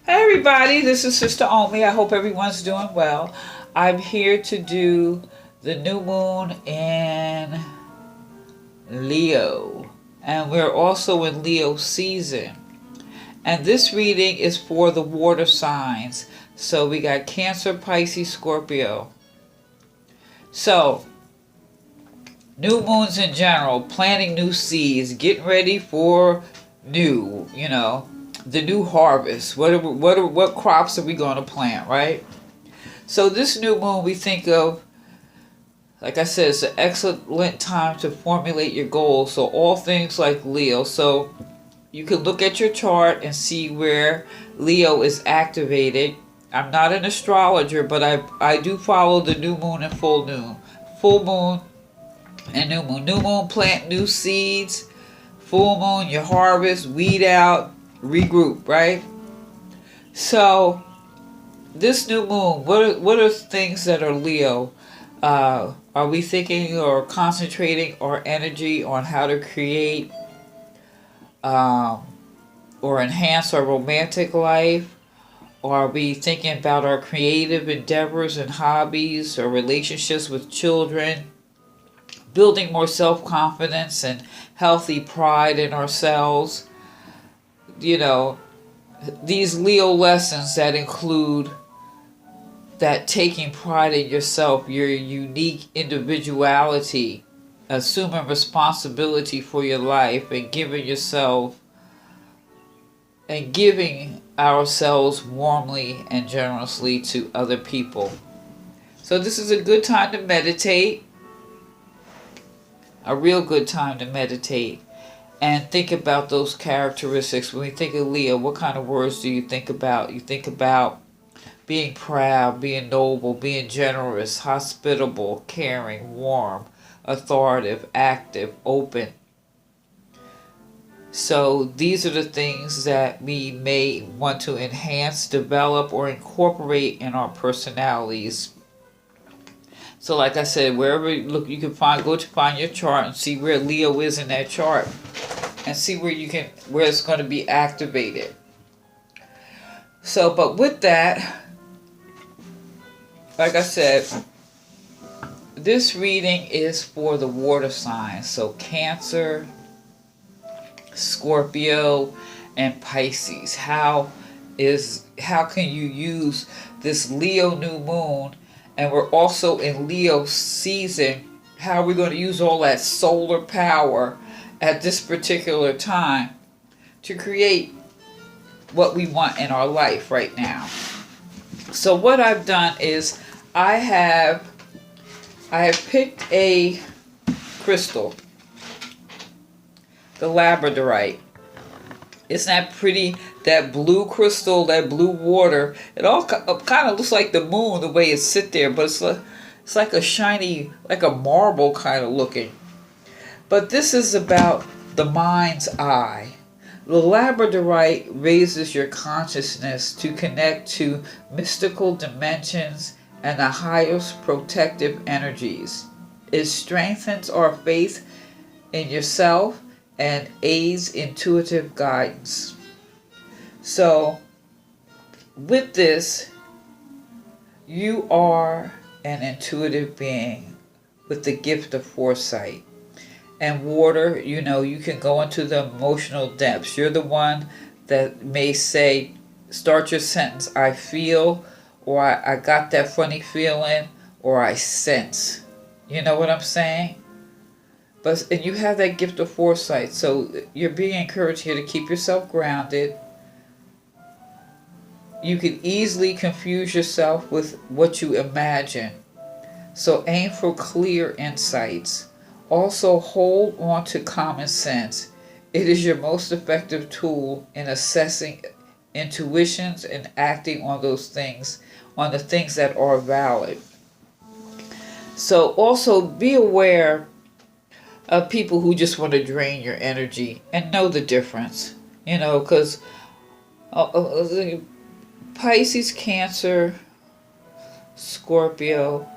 Hey everybody, this is Sister Omi. I hope everyone's doing well. I'm here to do the new moon in Leo. And we're also in Leo season. And this reading is for the water signs. So we got Cancer, Pisces, Scorpio. So, new moons in general, planting new seeds, getting ready for new, the new harvest. What crops are we going to plant, right? So this new moon we think of, like I said, it's an excellent time to formulate your goals. So all things like Leo. So you can look at your chart and see where Leo is activated. I'm not an astrologer, but I do follow the new moon and full moon. Full moon and new moon. New moon, plant new seeds. Full moon, you harvest, weed out, regroup, right? So this new moon, what are things that are Leo? Are we thinking or concentrating our energy on how to create or enhance our romantic life? Or are we thinking about our creative endeavors and hobbies or relationships with children? Building more self-confidence and healthy pride in ourselves. These Leo lessons that include that taking pride in yourself, your unique individuality, assuming responsibility for your life, and giving ourselves warmly and generously to other people. So this is a good time to meditate, a real good time to meditate and think about those characteristics. When we think of Leo, what kind of words do you think about? You think about being proud, being noble, being generous, hospitable, caring, warm, authoritative, active, open. So these are the things that we may want to enhance, develop, or incorporate in our personalities. So like I said, wherever you look, you can go to find your chart and see where Leo is in that chart and see where it's going to be activated. So, but with that, like I said, this reading is for the water signs. So Cancer, Scorpio, and Pisces. How can you use this Leo new moon? And we're also in Leo season. How are we going to use all that solar power at this particular time to create what we want in our life right now? So what I've done is I have picked a crystal, the labradorite. Isn't that pretty? That blue crystal, that blue water. It all kind of looks like the moon the way it sits there, but it's like a shiny, like a marble kind of looking. But this is about the mind's eye. The labradorite raises your consciousness to connect to mystical dimensions and the highest protective energies. It strengthens our faith in yourself and aids intuitive guidance. So, with this, you are an intuitive being with the gift of foresight. And water, you can go into the emotional depths. You're the one that may say, start your sentence, I feel, or I got that funny feeling, or I sense. You know what I'm saying? And you have that gift of foresight, so you're being encouraged here to keep yourself grounded. You can easily confuse yourself with what you imagine, so aim for clear insights. Also, hold on to common sense. It is your most effective tool in assessing intuitions and acting on those things, on the things that are valid. So also be aware of people who just want to drain your energy and know the difference. Because Pisces, Cancer, Scorpio,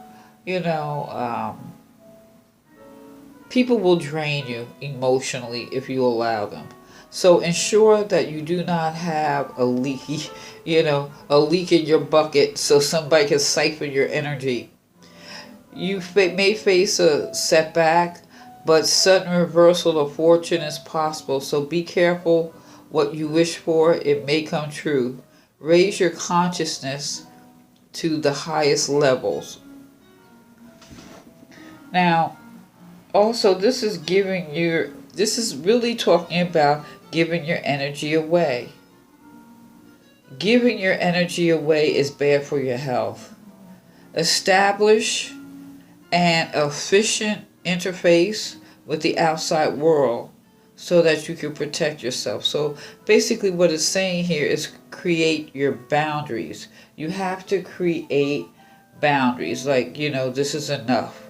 people will drain you emotionally if you allow them. So ensure that you do not have a leak in your bucket so somebody can siphon your energy. You may face a setback, but sudden reversal of fortune is possible, so be careful what you wish for. It may come true. Raise your consciousness to the highest levels. Now, also, this is really talking about giving your energy away. Giving your energy away is bad for your health. Establish an efficient interface with the outside world so that you can protect yourself. So basically what it's saying here is create your boundaries. You have to create boundaries, like, this is enough.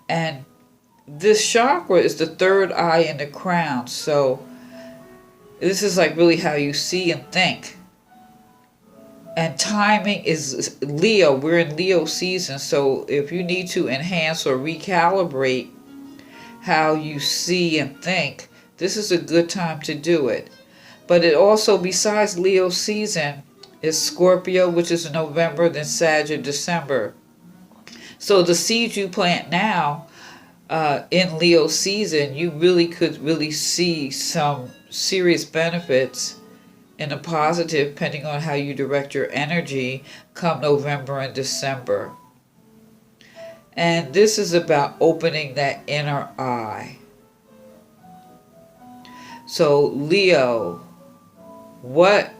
And this chakra is the third eye in the crown, so this is like really how you see and think. And timing is Leo. We're in Leo season, so if you need to enhance or recalibrate how you see and think, this is a good time to do it. But it also, besides Leo season, is Scorpio, which is in November, then Sag in December. So the seeds you plant now in Leo season, you could see some serious benefits in a positive, depending on how you direct your energy, come November and December. And this is about opening that inner eye. So Leo, I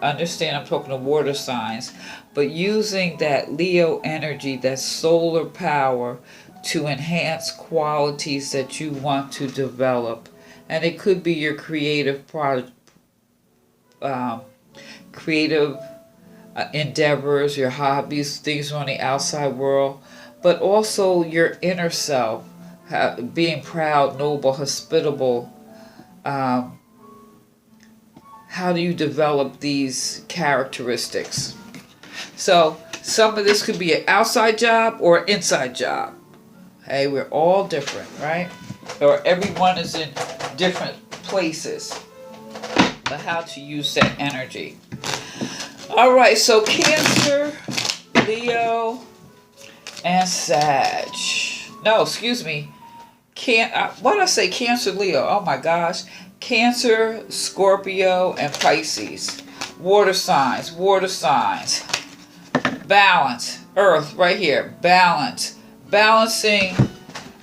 understand I'm talking to water signs, but using that Leo energy, that solar power, to enhance qualities that you want to develop. And it could be your creative endeavors, your hobbies, things on the outside world, but also your inner self, being proud, noble, hospitable. How do you develop these characteristics? So some of this could be an outside job or an inside job. Hey, we're all different, right? Or everyone is in different places. But how to use that energy. All right, so Cancer, Leo, and Sag. No, excuse me. What did I say? Cancer, Leo. Oh my gosh. Cancer, Scorpio, and Pisces. Water signs. Balance. Earth, right here. Balance. Balancing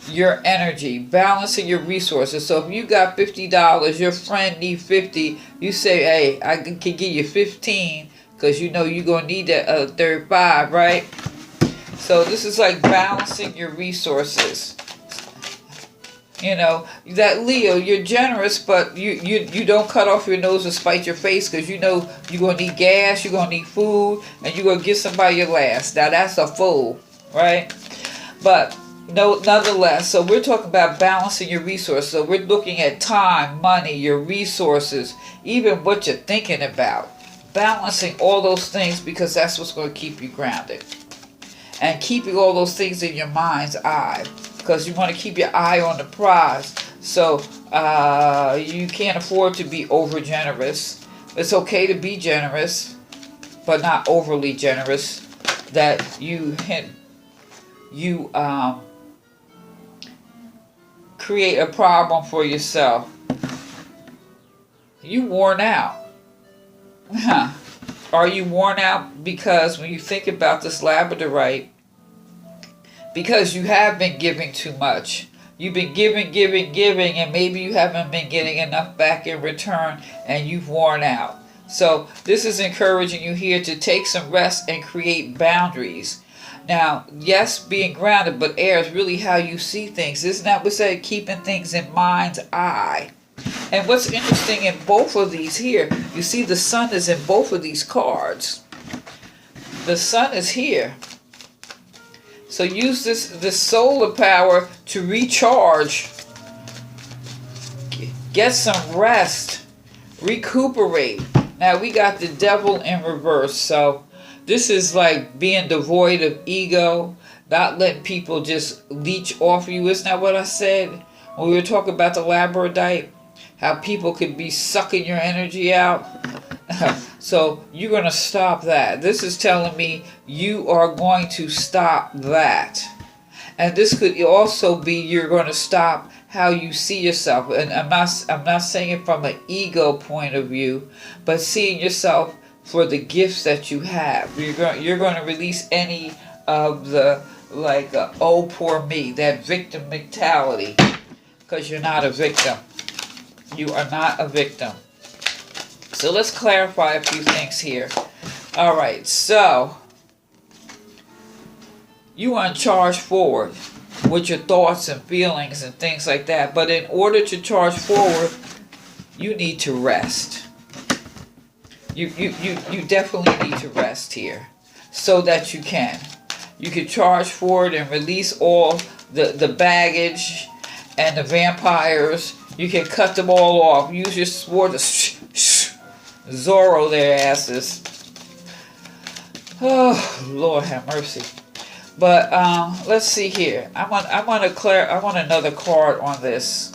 your energy. Balancing your resources. So if you got $50, your friend needs 50, you say, hey, I can give you 15 because you know you're going to need that other 35, right? So this is like balancing your resources. That Leo, you're generous, but you don't cut off your nose to spite your face, because you're going to need gas, you're going to need food, and you're going to give somebody your last. Now that's a fool, right? But nonetheless, so we're talking about balancing your resources. So we're looking at time, money, your resources, even what you're thinking about. Balancing all those things, because that's what's going to keep you grounded. And keeping all those things in your mind's eye, because you want to keep your eye on the prize. So you can't afford to be over generous. It's okay to be generous, but not overly generous, that you create a problem for yourself. You worn out. Are you worn out because when you think about this labradorite, because you have been giving too much. You've been giving, and maybe you haven't been getting enough back in return, and you've worn out. So this is encouraging you here to take some rest and create boundaries. Now, yes, being grounded, but air is really how you see things. Isn't that what we say? Keeping things in mind's eye. And what's interesting in both of these here, you see the sun is in both of these cards. The sun is here. So use this solar power to recharge, get some rest, recuperate. Now we got the devil in reverse. So this is like being devoid of ego, not letting people just leech off you. Isn't that what I said when we were talking about the labradorite? How people could be sucking your energy out. So you're going to stop that. This is telling me you are going to stop that. And this could also be you're going to stop how you see yourself. And I'm not saying it from an ego point of view, but seeing yourself for the gifts that you have. You're going to release any of the, like, oh poor me, that victim mentality, because you're not a victim. You are not a victim. So let's clarify a few things here. All right, so you want to charge forward with your thoughts and feelings and things like that. But in order to charge forward, you need to rest. You definitely need to rest here so that you can. You can charge forward and release all the baggage and the vampires. You can cut them all off. Use your sword to Zorro their asses. Oh, Lord have mercy. But let's see here. I want another card on this.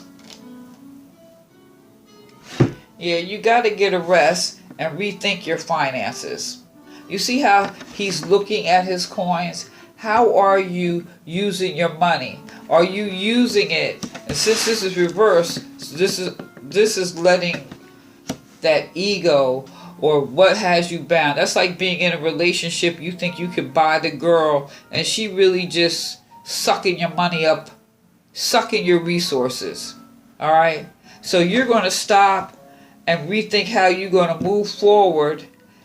Yeah, you got to get a rest and rethink your finances. You see how he's looking at his coins? How are you using your money? Are you using it? And since this is reversed, this is letting that ego or what has you bound. That's like being in a relationship. You think you can buy the girl, and she really just sucking your money up, sucking your resources. All right? So you're going to stop and rethink how you're going to move forward,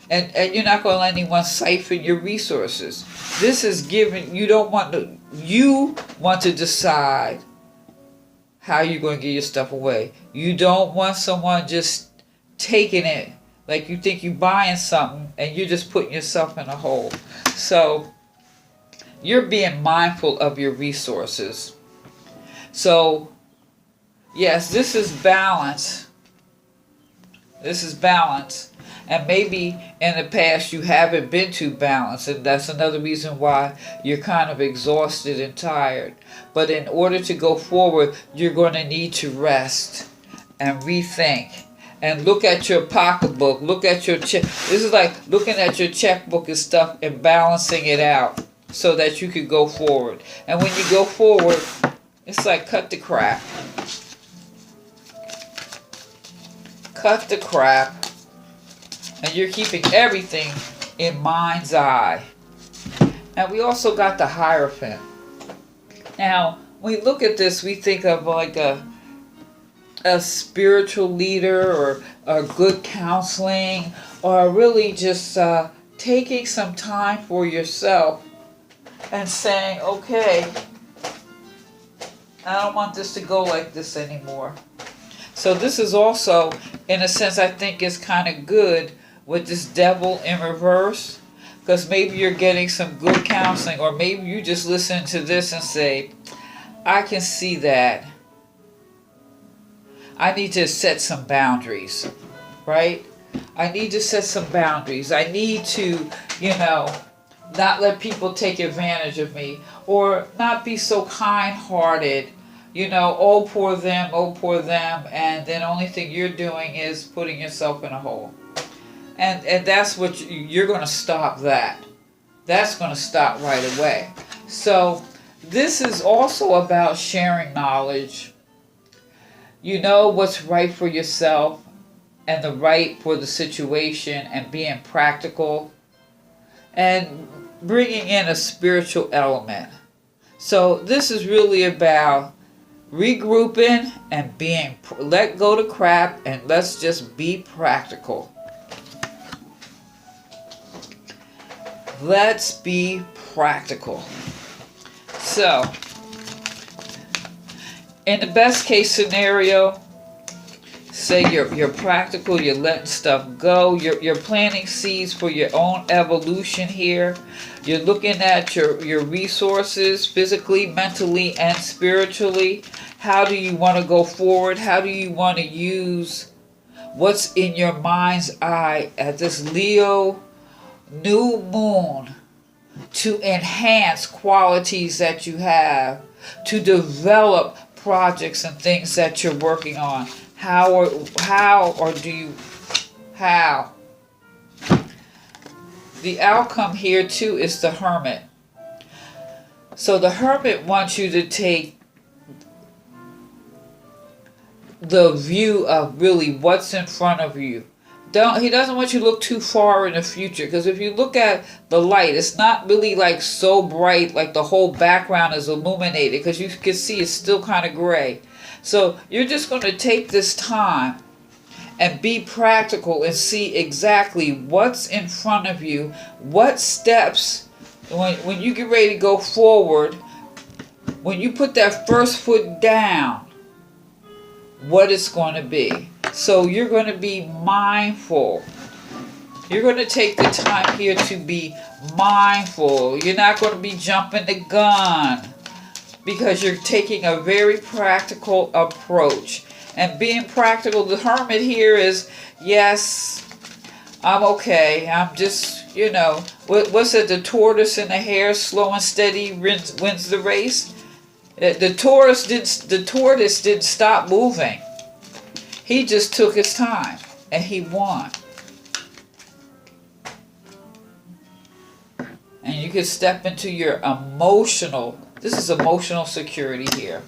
and you're not going to let anyone siphon your resources. This is given. You want to decide how you're going to get your stuff away. You don't want someone just taking it like you think you're buying something and you're just putting yourself in a hole. So you're being mindful of your resources. So yes, this is balance. This is balance. And maybe in the past you haven't been too balanced, and that's another reason why you're kind of exhausted and tired. But in order to go forward, you're going to need to rest and rethink. And look at your pocketbook. Look at your check. This is like looking at your checkbook and stuff and balancing it out so that you can go forward. And when you go forward, it's like cut the crap. Cut the crap. And you're keeping everything in mind's eye. And we also got the Hierophant. Now, when we look at this, we think of like a spiritual leader or a good counseling, or really just taking some time for yourself and saying, okay, I don't want this to go like this anymore. So this is also, in a sense, I think is kind of good with this Devil in reverse, because maybe you're getting some good counseling, or maybe you just listen to this and say, I can see that. I need to set some boundaries, right? I need to set some boundaries. I need to, not let people take advantage of me, or not be so kind-hearted, oh poor them, and then the only thing you're doing is putting yourself in a hole. And that's what you're going to stop that. That's going to stop right away. So this is also about sharing knowledge. You know what's right for yourself and the right for the situation, and being practical and bringing in a spiritual element. So this is really about regrouping and let go to crap, and let's just be practical. Let's be practical. So in the best case scenario, say you're practical, you're letting stuff go, you're planting seeds for your own evolution here. You're looking at your resources physically, mentally, and spiritually. How do you want to go forward? How do you want to use what's in your mind's eye at this Leo new moon to enhance qualities that you have, to develop projects and things that you're working on? How the outcome here too is the Hermit. So the Hermit wants you to take the view of really what's in front of you. He doesn't want you to look too far in the future, because if you look at the light, it's not really like so bright, like the whole background is illuminated, because you can see it's still kind of gray. So you're just going to take this time and be practical and see exactly what's in front of you, what steps, when you get ready to go forward, when you put that first foot down, what it's going to be. So you're going to be mindful. You're going to take the time here to be mindful. You're not going to be jumping the gun, because you're taking a very practical approach. And being practical, the Hermit here is, yes, I'm okay. I'm just, what's it? The tortoise and the hare, slow and steady wins the race. The tortoise didn't stop moving. He just took his time, and he won. And you can step into your this is emotional security here.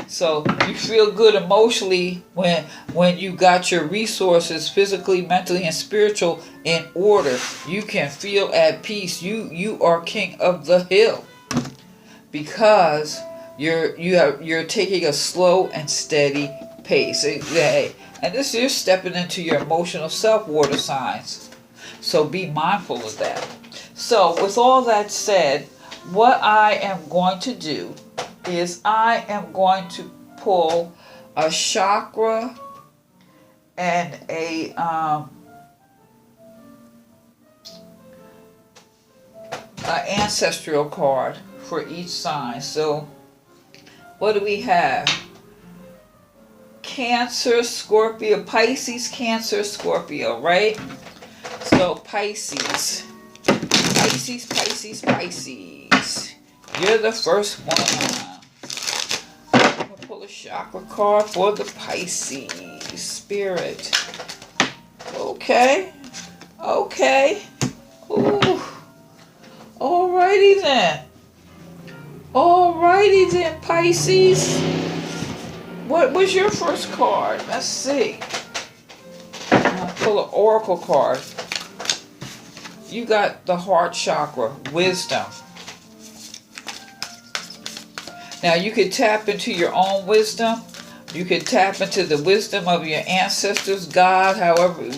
So you feel good emotionally when you got your resources physically, mentally, and spiritual in order. You can feel at peace. You are king of the hill, because you're taking a slow and steady pace. And this you're stepping into your emotional self, water signs. So be mindful of that. So with all that said, what I am going to do is I am going to pull a chakra and a ancestral card for each sign. So what do we have? Cancer, Scorpio, Pisces, Cancer, Scorpio, right? So Pisces. You're the first one. I'm going to pull a chakra card for the Pisces spirit. Okay. Ooh. Alrighty then, Pisces. What was your first card? Let's see. I'm going to pull an oracle card. You got the heart chakra, wisdom. Now you can tap into your own wisdom. You can tap into the wisdom of your ancestors, God,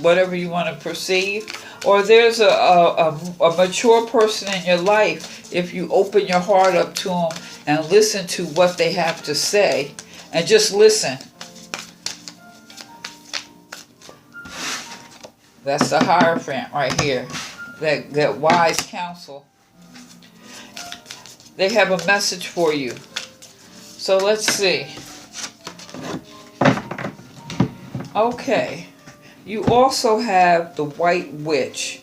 whatever you want to perceive. Or there's a mature person in your life, if you open your heart up to them and listen to what they have to say, and just listen. That's the Hierophant right here. That wise counsel. They have a message for you. So let's see. Okay. You also have the White Witch.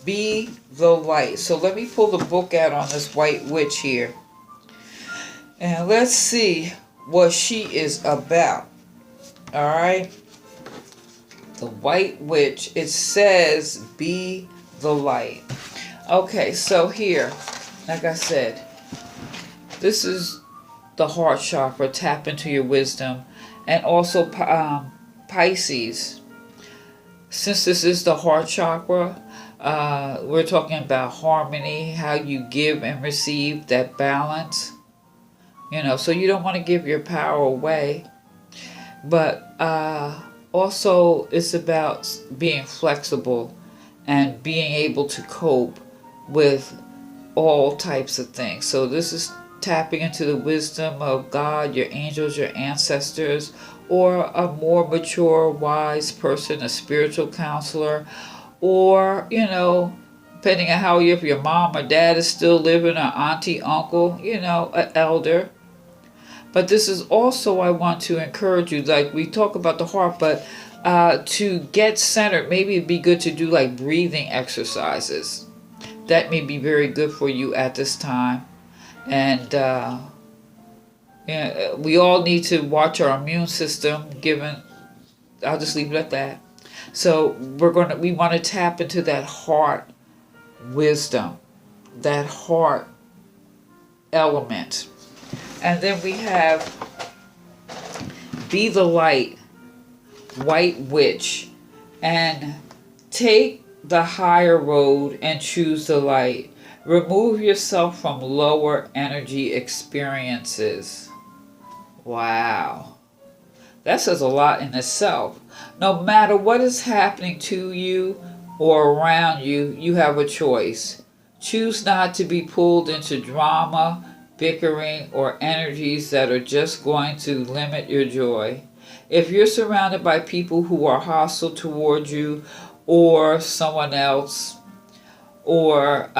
Be the light. So let me pull the book out on this White Witch here. And let's see what she is about. Alright? The White Witch. It says, be the light. Okay, so here, like I said, this is the heart chakra. Tap into your wisdom. And also Pisces. Since this is the heart chakra, we're talking about harmony, how you give and receive, that balance. So you don't want to give your power away. But also it's about being flexible and being able to cope with all types of things. So this is tapping into the wisdom of God, your angels, your ancestors, or a more mature, wise person, a spiritual counselor, or, depending on how if your mom or dad is still living, or auntie, uncle, an elder. But this is also, I want to encourage you, like we talk about the heart, but to get centered, maybe it'd be good to do like breathing exercises. That may be very good for you at this time. And we all need to watch our immune system, I'll just leave it at that. So we want to tap into that heart wisdom, that heart element. And then we have be the light, white witch, and take the higher road and choose the light. Remove yourself from lower energy experiences. Wow. That says a lot in itself. No matter what is happening to you or around you, you have a choice. Choose not to be pulled into drama, bickering, or energies that are just going to limit your joy. If you're surrounded by people who are hostile toward you or someone else, or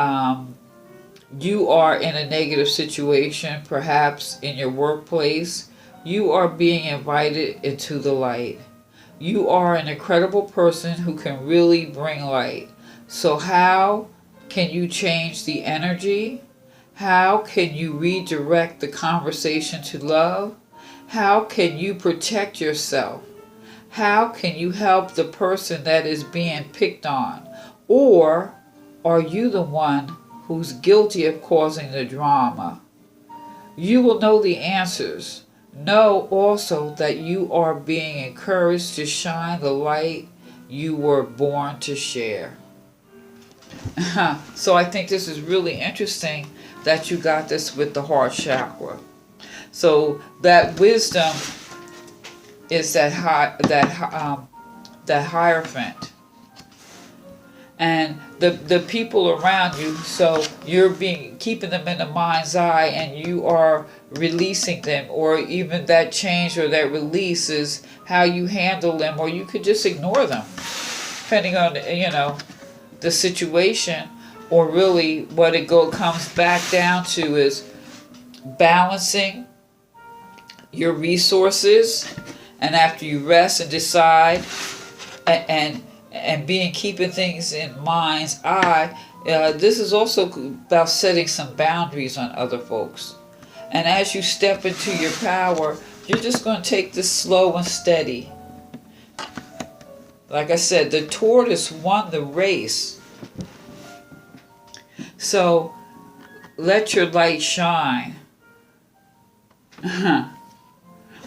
you are in a negative situation, perhaps in your workplace, you are being invited into the light. You are an incredible person who can really bring light. So how can you change the energy? How can you redirect the conversation to love? How can you protect yourself? How can you help the person that is being picked on? Or are you the one who's guilty of causing the drama? You will know the answers. Know also that you are being encouraged to shine the light you were born to share. So I think this is really interesting that you got this with the heart chakra. So that wisdom is that hierophant, and the people around you. So you're keeping them in the mind's eye, and you are releasing them, or even that change or that release is how you handle them, or you could just ignore them, depending on the situation. Or really, what it comes back down to is balancing your resources, and after you rest and decide, and keeping things in mind's eye, this is also about setting some boundaries on other folks. And as you step into your power, you're just going to take this slow and steady. Like I said, the tortoise won the race. So let your light shine.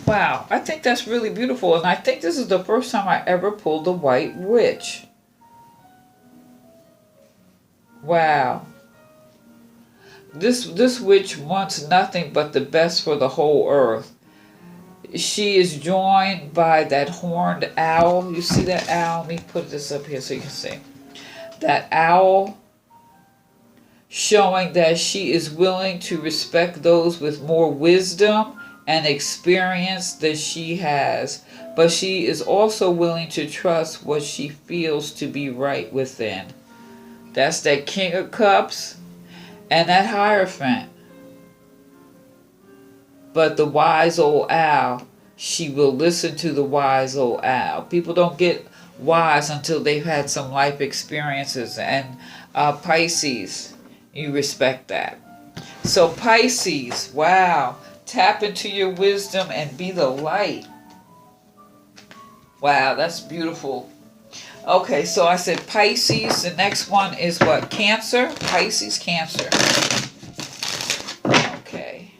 Wow, I think that's really beautiful, and I think this is the first time I ever pulled the white witch. Wow. This witch wants nothing but the best for the whole earth. She is joined by that horned owl. You see that owl? Let me put this up here so you can see. That owl, showing that she is willing to respect those with more wisdom and experience than she has, but she is also willing to trust what she feels to be right within. That's that King of Cups and that Hierophant. But the wise old owl, she will listen to the wise old owl. People don't get wise until they've had some life experiences. And Pisces, you respect that. So Pisces, wow. Tap into your wisdom and be the light. Wow, that's beautiful. Okay, so I said Pisces. The next one is what? Cancer? Pisces, Cancer. Okay.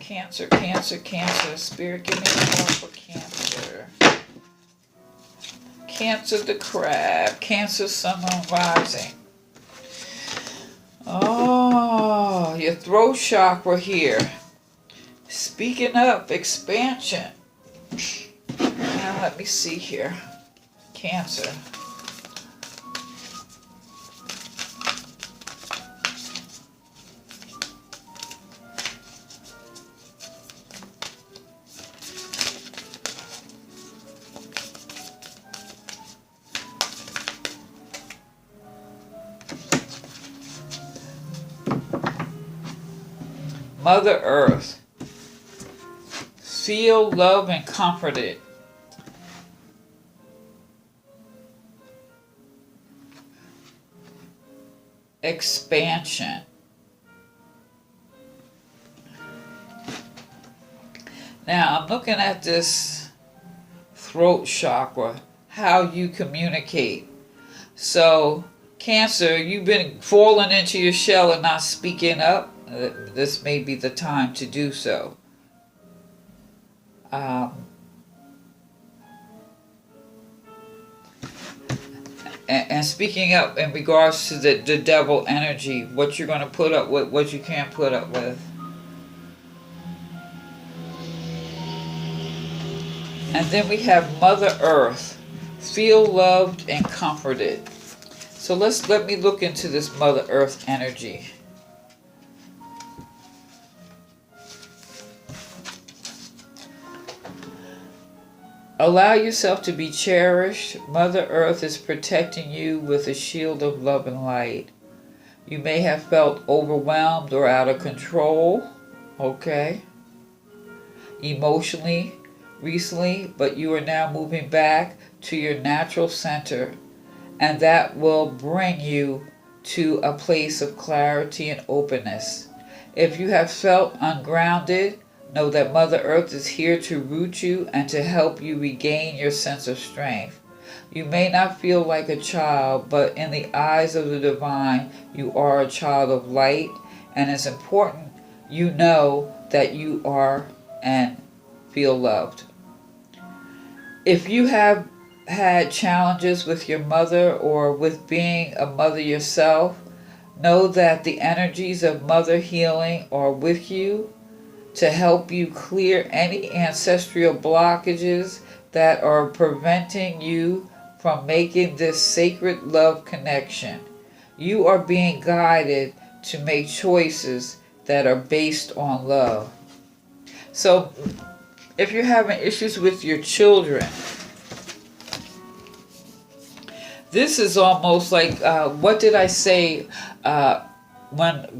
Cancer, Cancer, Cancer. Spirit, give me more for Cancer. Cancer the crab. Cancer, sun, moon, rising. Oh, your throat chakra here. Speaking up, expansion. Now let me see here. Cancer. Mother Earth. Feel loved and comforted. Expansion. Now I'm looking at this throat chakra. how you communicate. So, Cancer, you've been falling into your shell and not speaking up. This may be the time to do so. Um, and speaking up in regards to the devil energy, what you're going to put up with, what you can't put up with. And then we have Mother Earth. Feel loved and comforted. So let me look into this Mother Earth energy. Allow yourself to be cherished. Mother Earth is protecting you with a shield of love and light. You may have felt overwhelmed or out of control, okay, emotionally recently, but you are now moving back to your natural center, and that will bring you to a place of clarity and openness. If you have felt ungrounded, know that Mother Earth is here to root you and to help you regain your sense of strength. You may not feel like a child, but in the eyes of the divine, you are a child of light, and it's important you know that you are and feel loved. If you have had challenges with your mother or with being a mother yourself, know that the energies of mother healing are with you to help you clear any ancestral blockages that are preventing you from making this sacred love connection. You are being guided to make choices that are based on love. So, if you're having issues with your children, this is almost like, what did I say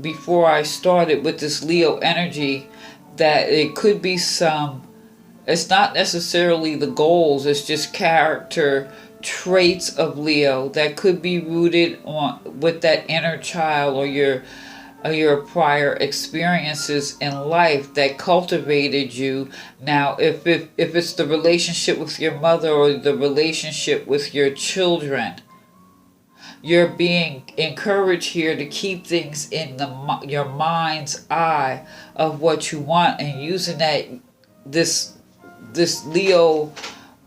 before I started with this Leo energy, that it could be it's not necessarily the goals, it's just character traits of Leo that could be rooted with that inner child or your prior experiences in life that cultivated you. Now, if it's the relationship with your mother or the relationship with your children, you're being encouraged here to keep things in your mind's eye of what you want, and using this Leo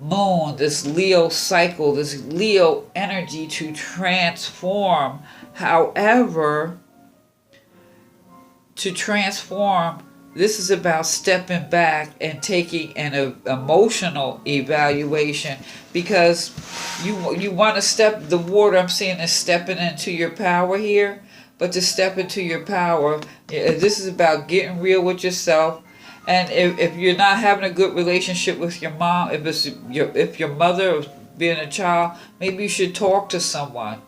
moon, this Leo cycle, this Leo energy to transform. However, to transform, this is about stepping back and taking an emotional evaluation, because you want to step the water. I'm seeing is stepping into your power here, but to step into your power, this is about getting real with yourself. And if you're not having a good relationship with your mom, if your mother being a child, maybe you should talk to someone.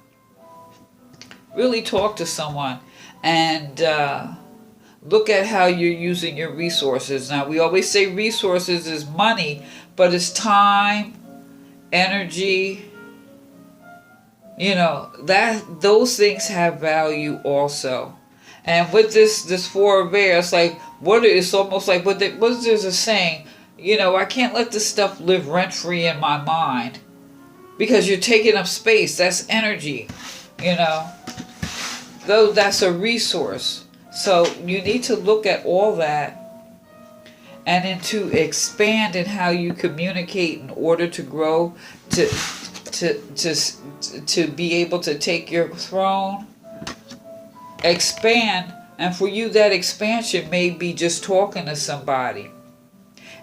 Really talk to someone, and look at how you're using your resources. Now, we always say resources is money, but it's time, energy. Those things have value also. And with this Four of Air, it's like, it's almost like what there's a saying, I can't let this stuff live rent-free in my mind, because you're taking up space. That's energy, though that's a resource. So you need to look at all that and then to expand in how you communicate in order to grow, to be able to take your throne. Expand, and for you that expansion may be just talking to somebody.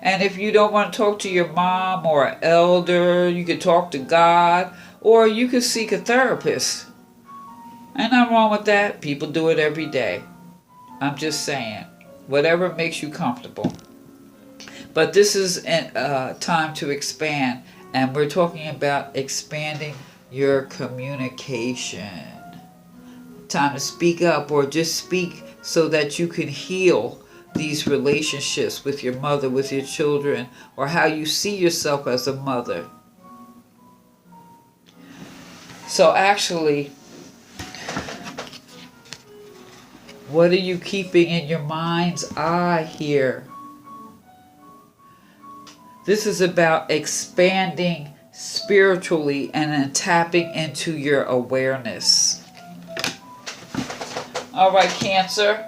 And if you don't want to talk to your mom or an elder, you could talk to God, or you could seek a therapist. Ain't nothing wrong with that. People do it every day. I'm just saying, whatever makes you comfortable. But this is a time to expand, and we're talking about expanding your communication. Time to speak up, or just speak so that you can heal these relationships with your mother, with your children, or how you see yourself as a mother. So actually, what are you keeping in your mind's eye here? This is about expanding spiritually and then tapping into your awareness. All right, Cancer.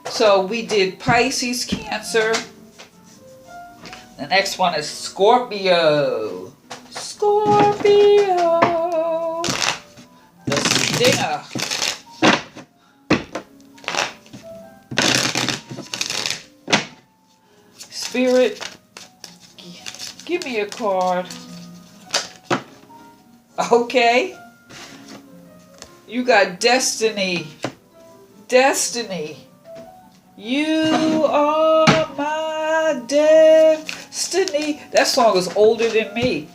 So we did Pisces, Cancer. The next one is Scorpio. Scorpio. The stinger. Spirit, give me a card. Okay. You got Destiny. Destiny. You are my destiny. That song is older than me.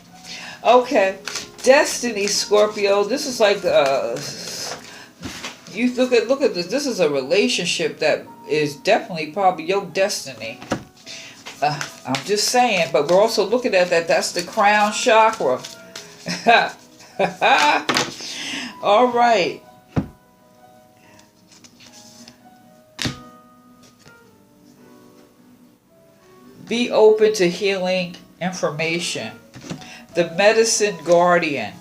Okay. Destiny, Scorpio. This is like you look at this. This is a relationship that is definitely probably your destiny. I'm just saying, but we're also looking at that. That's the crown chakra. All right. Be open to healing information. The medicine guardian.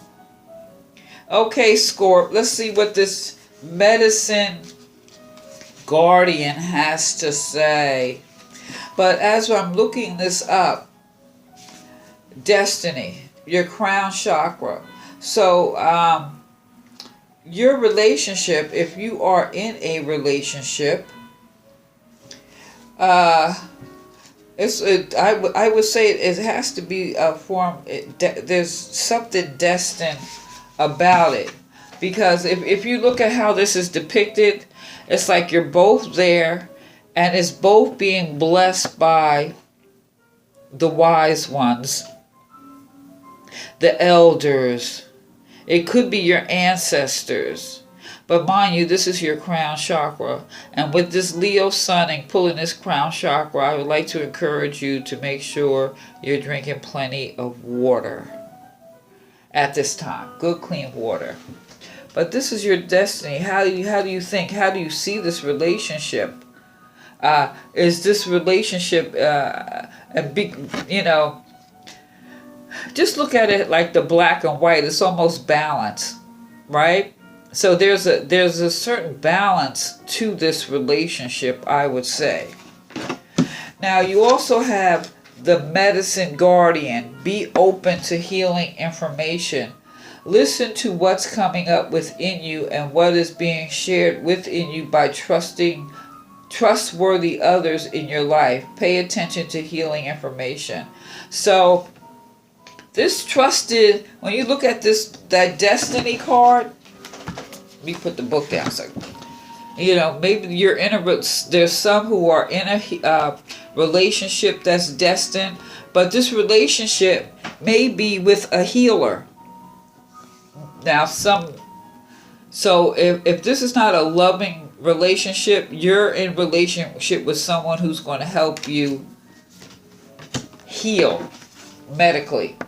Okay, Scorp, let's see what this medicine guardian has to say. But as I'm looking this up, Destiny, your crown chakra. So, your relationship, if you are in a relationship, I would say it has to be a form. There's something destined about it, because if you look at how this is depicted, it's like you're both there, and it's both being blessed by the wise ones, the elders. It could be your ancestors. But mind you, this is your crown chakra. And with this Leo sun pulling this crown chakra, I would like to encourage you to make sure you're drinking plenty of water at this time. Good, clean water. But this is your destiny. How do you think? How do you see this relationship? Is this relationship a big, just look at it like the black and white. It's almost balanced, right? So there's a certain balance to this relationship, I would say. Now you also have the medicine guardian. Be open to healing information. Listen to what's coming up within you and what is being shared within you by trustworthy others in your life. Pay attention to healing information. So this trusted, when you look at that destiny card, let me put the book down. So, maybe you're there's some who are in a relationship that's destined, but this relationship may be with a healer. Now, so if this is not a loving relationship, you're in relationship with someone who's going to help you heal medically.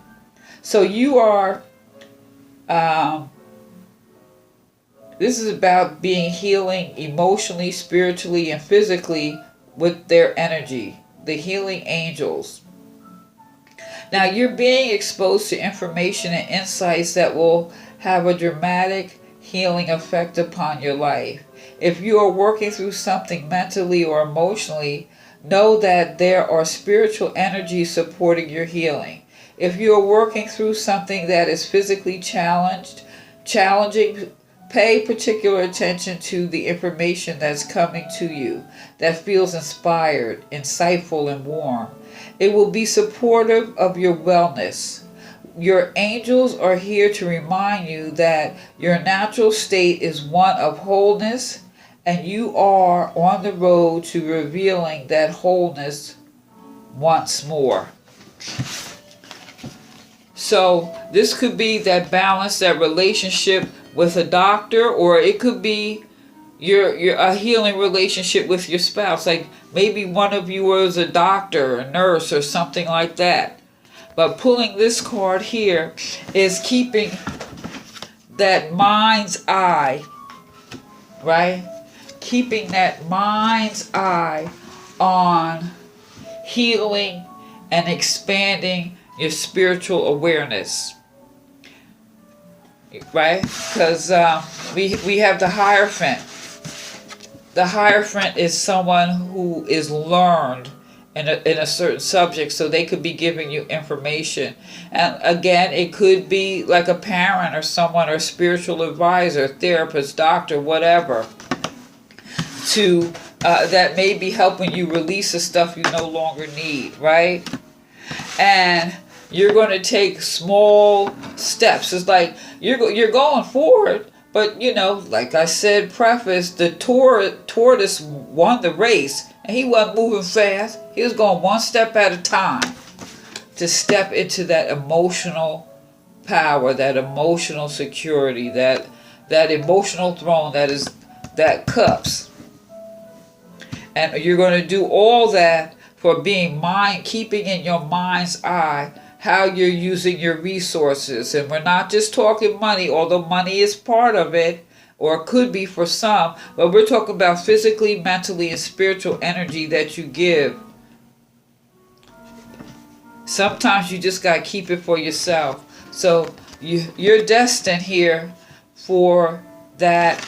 So you are, this is about being healing emotionally, spiritually, and physically with their energy, the healing angels. Now you're being exposed to information and insights that will have a dramatic healing effect upon your life. If you are working through something mentally or emotionally, know that there are spiritual energies supporting your healing. If you are working through something that is physically challenging, pay particular attention to the information that's coming to you that feels inspired, insightful, and warm. It will be supportive of your wellness. Your angels are here to remind you that your natural state is one of wholeness, and you are on the road to revealing that wholeness once more. So this could be that balance, that relationship with a doctor, or it could be your a healing relationship with your spouse. Like maybe one of you is a doctor, a nurse, or something like that. But pulling this card here is keeping that mind's eye, right? Keeping that mind's eye on healing and expanding your spiritual awareness, right? Because we have the Hierophant. The Hierophant is someone who is learned in a certain subject, so they could be giving you information. And again, it could be like a parent or someone, or spiritual advisor, therapist, doctor, whatever, to that may be helping you release the stuff you no longer need, right? And you're going to take small steps. It's like you're going forward, but you know, like I said, preface, the tortoise won the race, and he wasn't moving fast. He was going one step at a time to step into that emotional power, that emotional security, that emotional throne that cups. And you're going to do all that for being keeping in your mind's eye how you're using your resources. And we're not just talking money, although money is part of it, or could be for some, but we're talking about physically, mentally, and spiritual energy that you give. Sometimes you just got to keep it for yourself. So you're destined here for that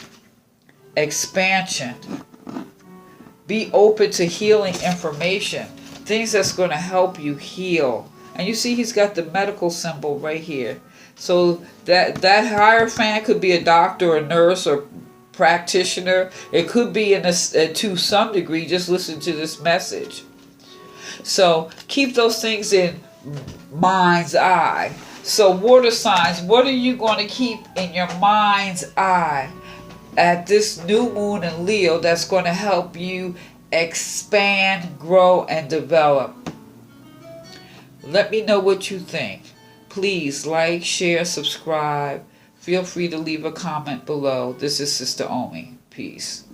expansion. Be open to healing information, things that's going to help you heal. And you see he's got the medical symbol right here. So that Hierophant could be a doctor, or nurse, or practitioner. It could be to some degree. Just listen to this message. So keep those things in mind's eye. So water signs, what are you going to keep in your mind's eye at this new moon in Leo that's going to help you expand, grow, and develop? Let me know what you think. Please like, share, subscribe. Feel free to leave a comment below. This is Sister Omi. Peace.